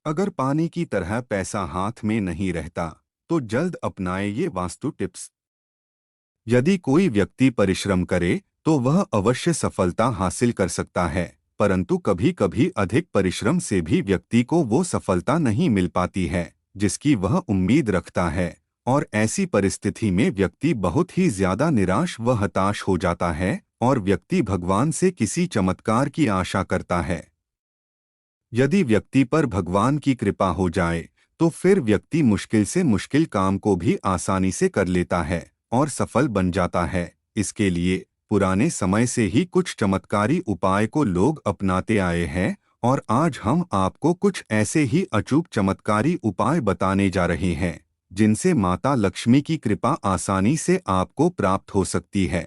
अगर पानी की तरह पैसा हाथ में नहीं रहता, तो जल्द अपनाए ये वास्तु टिप्स। यदि कोई व्यक्ति परिश्रम करे तो वह अवश्य सफलता हासिल कर सकता है, परंतु कभी-कभी अधिक परिश्रम से भी व्यक्ति को वो सफलता नहीं मिल पाती है जिसकी वह उम्मीद रखता है। और ऐसी परिस्थिति में व्यक्ति बहुत ही ज्यादा निराश व हताश हो जाता है और व्यक्ति भगवान से किसी चमत्कार की आशा करता है। यदि व्यक्ति पर भगवान की कृपा हो जाए तो फिर व्यक्ति मुश्किल से मुश्किल काम को भी आसानी से कर लेता है और सफल बन जाता है। इसके लिए पुराने समय से ही कुछ चमत्कारी उपाय को लोग अपनाते आए हैं और आज हम आपको कुछ ऐसे ही अचूक चमत्कारी उपाय बताने जा रहे हैं जिनसे माता लक्ष्मी की कृपा आसानी से आपको प्राप्त हो सकती है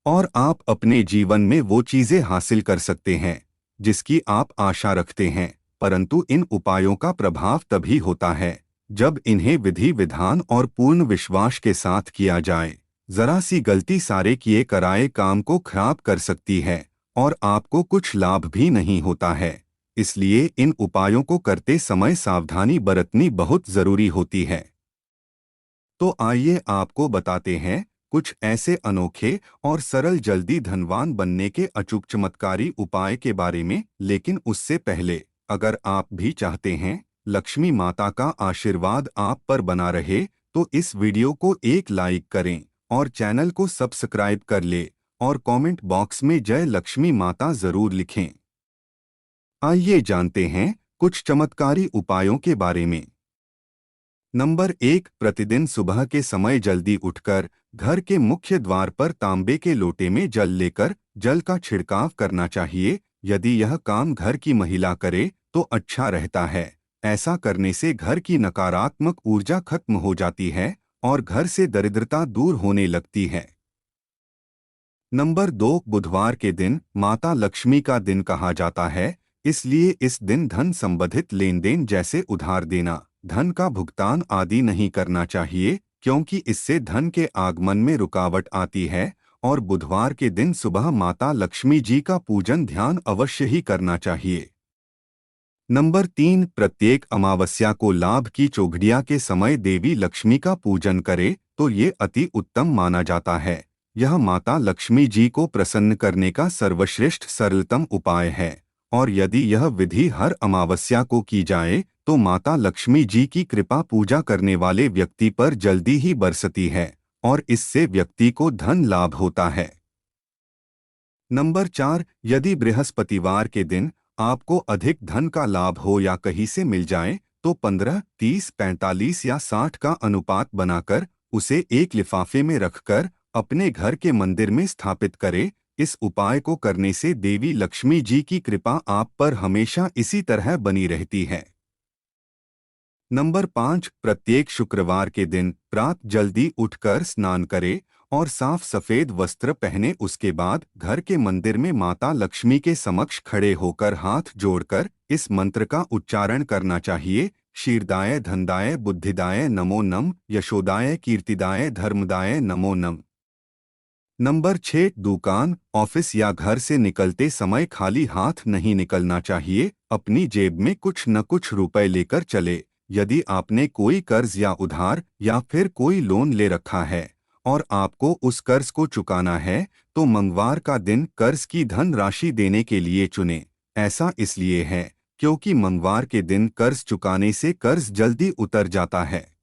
और आप अपने जीवन में वो चीजें हासिल कर सकते हैं जिसकी आप आशा रखते हैं। परंतु इन उपायों का प्रभाव तभी होता है जब इन्हें विधि विधान और पूर्ण विश्वास के साथ किया जाए। जरा सी गलती सारे किए कराए काम को खराब कर सकती है और आपको कुछ लाभ भी नहीं होता है। इसलिए इन उपायों को करते समय सावधानी बरतनी बहुत जरूरी होती है। तो आइए आपको बताते हैं कुछ ऐसे अनोखे और सरल जल्दी धनवान बनने के अचूक चमत्कारी उपाय के बारे में। लेकिन उससे पहले अगर आप भी चाहते हैं लक्ष्मी माता का आशीर्वाद आप पर बना रहे तो इस वीडियो को एक लाइक करें और चैनल को सब्सक्राइब कर ले और कमेंट बॉक्स में जय लक्ष्मी माता जरूर लिखें। आइए जानते हैं कुछ चमत्कारी उपायों के बारे में। नंबर 1, प्रतिदिन सुबह के समय जल्दी उठकर घर के मुख्य द्वार पर तांबे के लोटे में जल लेकर जल का छिड़काव करना चाहिए। यदि यह काम घर की महिला करे तो अच्छा रहता है। ऐसा करने से घर की नकारात्मक ऊर्जा खत्म हो जाती है और घर से दरिद्रता दूर होने लगती है। नंबर 2, बुधवार के दिन माता लक्ष्मी का दिन कहा जाता है, इसलिए इस दिन धन संबंधित लेन देन जैसे उधार देना, धन का भुगतान आदि नहीं करना चाहिए क्योंकि इससे धन के आगमन में रुकावट आती है। और बुधवार के दिन सुबह माता लक्ष्मी जी का पूजन ध्यान अवश्य ही करना चाहिए। नंबर 3, प्रत्येक अमावस्या को लाभ की चौघड़िया के समय देवी लक्ष्मी का पूजन करे तो ये अति उत्तम माना जाता है। यह माता लक्ष्मी जी को प्रसन्न करने का सर्वश्रेष्ठ सरलतम उपाय है और यदि यह विधि हर अमावस्या को की जाए तो माता लक्ष्मी जी की कृपा पूजा करने वाले व्यक्ति पर जल्दी ही बरसती है और इससे व्यक्ति को धन लाभ होता है। नंबर 4, यदि बृहस्पतिवार के दिन आपको अधिक धन का लाभ हो या कहीं से मिल जाए तो 15, 30, 45 या 60 का अनुपात बनाकर उसे एक लिफाफे में रखकर अपने घर के मंदिर में स्थापित करें। इस उपाय को करने से देवी लक्ष्मी जी की कृपा आप पर हमेशा इसी तरह बनी रहती है। नंबर 5, प्रत्येक शुक्रवार के दिन प्रात जल्दी उठकर स्नान करें और साफ सफेद वस्त्र पहने। उसके बाद घर के मंदिर में माता लक्ष्मी के समक्ष खड़े होकर हाथ जोड़कर इस मंत्र का उच्चारण करना चाहिए। क्षीरदाय धनदाय बुद्धिदाय नमो नम, यशोदाय कीर्तिदाय धर्मदाय नमो नम। नंबर 6, दुकान, ऑफिस या घर से निकलते समय खाली हाथ नहीं निकलना चाहिए। अपनी जेब में कुछ न कुछ रुपए लेकर चले। यदि आपने कोई कर्ज या उधार या फिर कोई लोन ले रखा है और आपको उस कर्ज को चुकाना है तो मंगलवार का दिन कर्ज की धन राशि देने के लिए चुनें। ऐसा इसलिए है क्योंकि मंगलवार के दिन कर्ज चुकाने से कर्ज जल्दी उतर जाता है।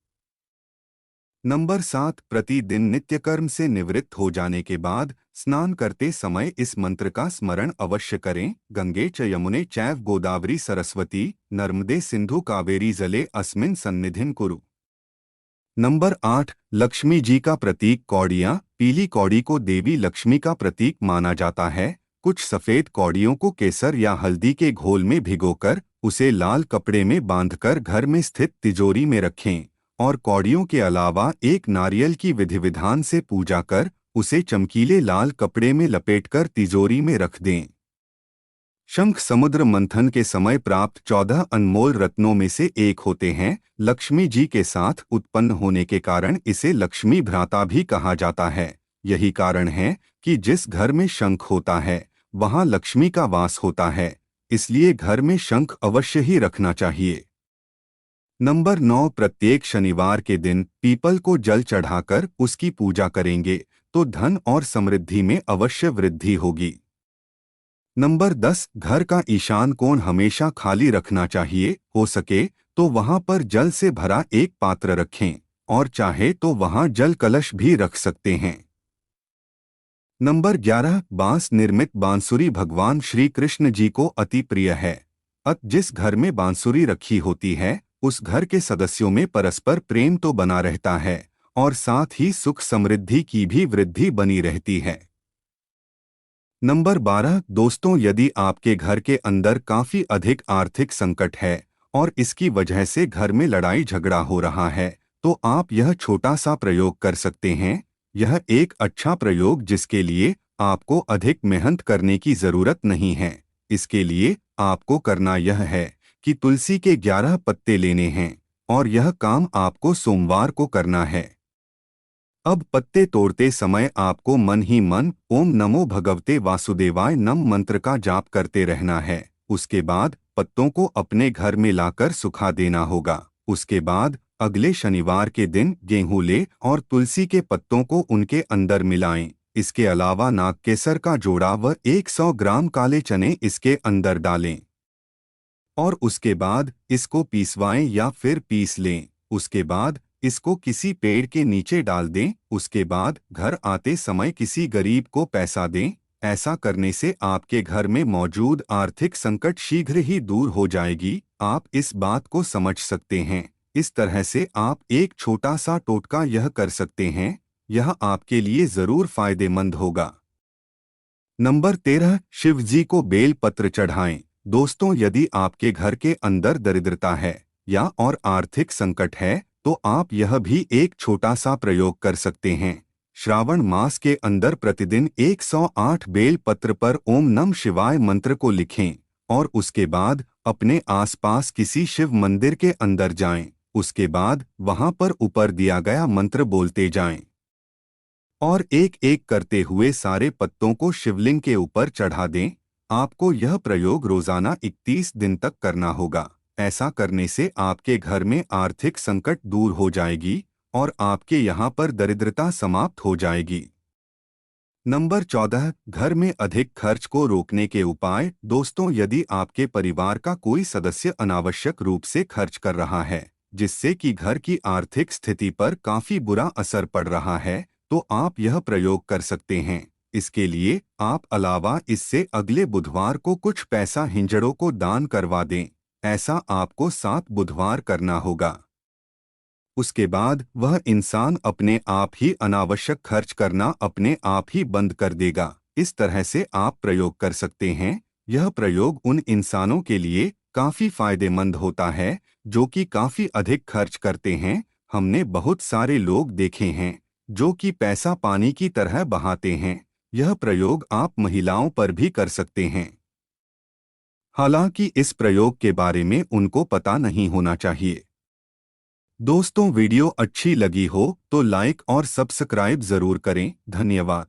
नंबर 7, प्रतिदिन नित्यकर्म से निवृत्त हो जाने के बाद स्नान करते समय इस मंत्र का स्मरण अवश्य करें। गंगे च यमुने चैव गोदावरी सरस्वती नर्मदे सिंधु कावेरी जले अस्मिन् सन्निधिं कुरु। नंबर 8, लक्ष्मी जी का प्रतीक कौड़ियाँ। पीली कौड़ी को देवी लक्ष्मी का प्रतीक माना जाता है। कुछ सफेद कौड़ियों को केसर या हल्दी के घोल में भिगोकर उसे लाल कपड़े में बांधकर घर में स्थित तिजोरी में रखें और कौड़ियों के अलावा एक नारियल की विधि विधान से पूजा कर उसे चमकीले लाल कपड़े में लपेटकर तिजोरी में रख दें। शंख समुद्र मंथन के समय प्राप्त 14 अनमोल रत्नों में से एक होते हैं। लक्ष्मी जी के साथ उत्पन्न होने के कारण इसे लक्ष्मी भ्राता भी कहा जाता है। यही कारण है कि जिस घर में शंख होता है वहां लक्ष्मी का वास होता है। इसलिए घर में शंख अवश्य ही रखना चाहिए। नंबर 9, प्रत्येक शनिवार के दिन पीपल को जल चढ़ाकर उसकी पूजा करेंगे तो धन और समृद्धि में अवश्य वृद्धि होगी। नंबर 10, घर का ईशान कोण हमेशा खाली रखना चाहिए। हो सके तो वहां पर जल से भरा एक पात्र रखें और चाहे तो वहां जल कलश भी रख सकते हैं। नंबर 11, बांस निर्मित बांसुरी भगवान श्री कृष्ण जी को अति प्रिय है। जिस घर में बांसुरी रखी होती है उस घर के सदस्यों में परस्पर प्रेम तो बना रहता है और साथ ही सुख समृद्धि की भी वृद्धि बनी रहती है। नंबर 12, दोस्तों, यदि आपके घर के अंदर काफी अधिक आर्थिक संकट है और इसकी वजह से घर में लड़ाई झगड़ा हो रहा है तो आप यह छोटा सा प्रयोग कर सकते हैं। यह एक अच्छा प्रयोग जिसके लिए आपको अधिक मेहनत करने की जरूरत नहीं है। इसके लिए आपको करना यह है कि तुलसी के 11 पत्ते लेने हैं और यह काम आपको सोमवार को करना है। अब पत्ते तोड़ते समय आपको मन ही मन ओम नमो भगवते वासुदेवाय नम मंत्र का जाप करते रहना है। उसके बाद पत्तों को अपने घर में लाकर सुखा देना होगा। उसके बाद अगले शनिवार के दिन गेहूं ले और तुलसी के पत्तों को उनके अंदर मिलाएं। इसके अलावा नागकेसर का जोड़ा व 100 ग्राम काले चने इसके अंदर डालें और उसके बाद इसको पीसवाएं या फिर पीस लें। उसके बाद इसको किसी पेड़ के नीचे डाल दें। उसके बाद घर आते समय किसी गरीब को पैसा दें। ऐसा करने से आपके घर में मौजूद आर्थिक संकट शीघ्र ही दूर हो जाएगी। आप इस बात को समझ सकते हैं। इस तरह से आप एक छोटा सा टोटका यह कर सकते हैं। यह आपके लिए जरूर फायदेमंद होगा। नंबर 13, शिव जी को बेल पत्र चढ़ाएं। दोस्तों, यदि आपके घर के अंदर दरिद्रता है या और आर्थिक संकट है तो आप यह भी एक छोटा सा प्रयोग कर सकते हैं। श्रावण मास के अंदर प्रतिदिन 108 बेल पत्र पर ओम नम शिवाय मंत्र को लिखें और उसके बाद अपने आसपास किसी शिव मंदिर के अंदर जाएं। उसके बाद वहां पर ऊपर दिया गया मंत्र बोलते जाएं और एक एक करते हुए सारे पत्तों को शिवलिंग के ऊपर चढ़ा दें। आपको यह प्रयोग रोजाना 31 दिन तक करना होगा। ऐसा करने से आपके घर में आर्थिक संकट दूर हो जाएगी और आपके यहाँ पर दरिद्रता समाप्त हो जाएगी। नंबर 14, घर में अधिक खर्च को रोकने के उपाय। दोस्तों, यदि आपके परिवार का कोई सदस्य अनावश्यक रूप से खर्च कर रहा है जिससे कि घर की आर्थिक स्थिति पर काफी बुरा असर पड़ रहा है तो आप यह प्रयोग कर सकते हैं। इसके लिए आप अलावा इससे अगले बुधवार को कुछ पैसा हिंजड़ों को दान करवा दें। ऐसा आपको 7 बुधवार करना होगा। उसके बाद वह इंसान अपने आप ही अनावश्यक खर्च करना अपने आप ही बंद कर देगा। इस तरह से आप प्रयोग कर सकते हैं। यह प्रयोग उन इंसानों के लिए काफी फायदेमंद होता है जो कि काफी अधिक खर्च करते हैं। हमने बहुत सारे लोग देखे हैं जो कि पैसा पानी की तरह बहाते हैं। यह प्रयोग आप महिलाओं पर भी कर सकते हैं। हालांकि इस प्रयोग के बारे में उनको पता नहीं होना चाहिए। दोस्तों, वीडियो अच्छी लगी हो तो लाइक और सब्सक्राइब जरूर करें। धन्यवाद।